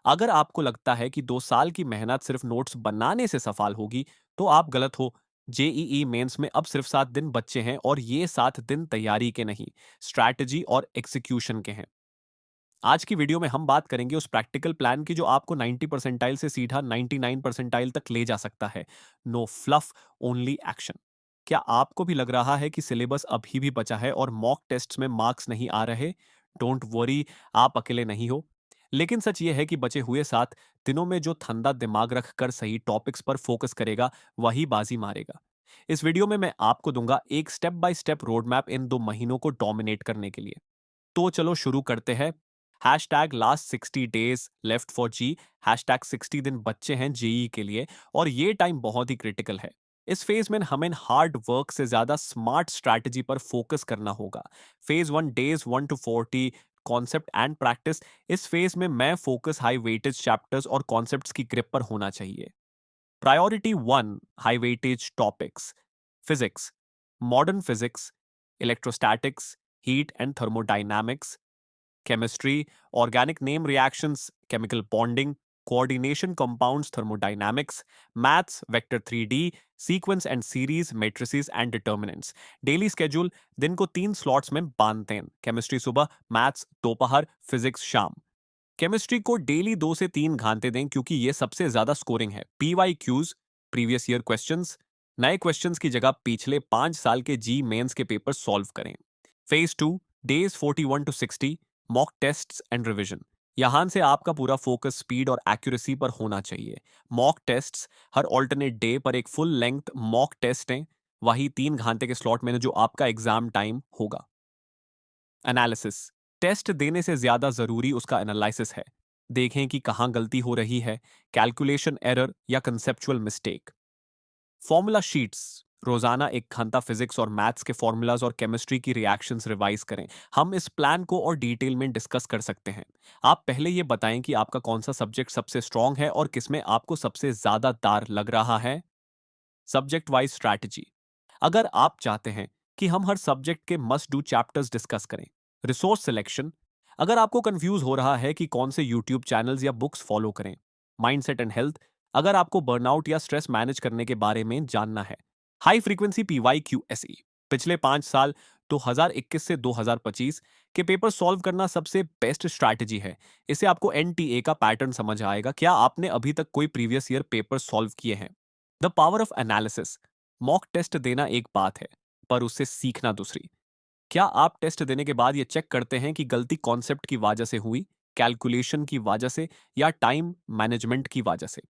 अगर आपको लगता है कि 2 साल की मेहनत सिर्फ नोट्स बनाने से सफल होगी, तो आप गलत हो। जेईई मेंस में अब सिर्फ 7 दिन बच्चे हैं और ये 7 दिन तैयारी के नहीं, स्ट्रैटेजी और एग्जीक्यूशन के हैं। आज की वीडियो में हम बात करेंगे उस प्रैक्टिकल प्लान की जो आपको 90 परसेंटाइल से सीधा 99 परसेंटाइल तक ले जा सकता है। No fluff, only action. क्या आपको भी लग रहा है कि सिलेबस अभी भी बचा है और मॉक टेस्ट्स में मार्क्स नहीं आ रहे? डोंट वरी, आप अकेले नहीं हो। लेकिन सच ये है कि बचे हुए 7 दिनों में जो ठंडा दिमाग रखकर सही टॉपिक्स पर फोकस करेगा, वही बाजी मारेगा। इस वीडियो में मैं आपको दूंगा एक step by step road map इन 2 महीनों को डोमिनेट करने के लिए। तो चलो शुरू करते हैं। Hashtag last 60 days left for जी। हैशटैग 60 दिन बच्चे हैं जेई के लिए, और ये टाइम बहुत ही क्रिटिकल है। इस फेज में हमें हार्ड वर्क से ज्यादा स्मार्ट स्ट्रैटेजी पर फोकस करना होगा। Phase 1, days 1 to 40, concept and practice. इस फेज में मैं फोकस हाई वेटेज चैप्टर्स और कॉन्सेप्ट्स की ग्रिप पर होना चाहिए। Priority 1, high weightage topics. Physics, modern physics, electrostatics, heat and thermodynamics, chemistry, organic name reactions, chemical bonding, coordination compounds, thermodynamics, maths, vector 3D, sequence and series, matrices and determinants. Daily schedule, दिन को 3 slots में बांधते हैं। Chemistry सुबह, maths दोपहर, physics शाम। Chemistry को daily 2 से 3 घंटे दें क्योंकि ये सबसे ज्यादा स्कोरिंग है। PYQs, प्रीवियस ईयर क्वेश्चंस, नए क्वेश्चंस की जगह पिछले 5 साल के जी मेंस के पेपर सॉल्व करें। Phase 2, days 41 to 60, mock tests and revision. यहां से आपका पूरा फोकस स्पीड और एक्यूरेसी पर होना चाहिए। मॉक टेस्ट्स, हर ऑल्टरनेट डे पर एक फुल लेंथ मॉक टेस्ट है, वही 3 घंटे के स्लॉट में जो आपका एग्जाम टाइम होगा। एनालिसिस, टेस्ट देने से ज्यादा जरूरी उसका एनालिसिस है। देखें कि कहां गलती हो रही है, कैलकुलेशन एरर या कंसेप्चुअल मिस्टेक। फॉर्मूला शीट्स, रोजाना 1 घंटा फिजिक्स और मैथ्स के फॉर्मूलाज और केमिस्ट्री की रिएक्शंस रिवाइज करें। हम इस प्लान को और डिटेल में डिस्कस कर सकते हैं। आप पहले ये बताएं कि आपका कौन सा सब्जेक्ट सबसे स्ट्रांग है और किसमें आपको सबसे ज्यादा दार लग रहा है। सब्जेक्ट वाइज स्ट्रैटेजी, अगर आप चाहते हैं कि हम हर सब्जेक्ट के मस्ट डू चैप्टर्स डिस्कस करें। रिसोर्स सिलेक्शन, अगर आपको कंफ्यूज हो रहा है कि कौन से यूट्यूब चैनल्स या बुक्स फॉलो करें। माइंडसेट एंड हेल्थ, अगर आपको बर्नआउट या स्ट्रेस मैनेज करने के बारे में जानना है। हाई फ्रीक्वेंसी PYQSE, पिछले 5 साल 2021 से 2025 के पेपर सॉल्व करना सबसे बेस्ट स्ट्रैटेजी है। इससे आपको NTA का पैटर्न समझ आएगा। क्या आपने अभी तक कोई प्रीवियस ईयर पेपर सॉल्व किए हैं? The power of analysis, mock test देना एक बात है, पर उससे सीखना दूसरी। क्या आप टेस्ट देने के बाद ये चेक करते हैं कि गलती कॉन्सेप्ट की वजह से हुई, कैलकुलेशन की वजह से या टाइम मैनेजमेंट की वजह से?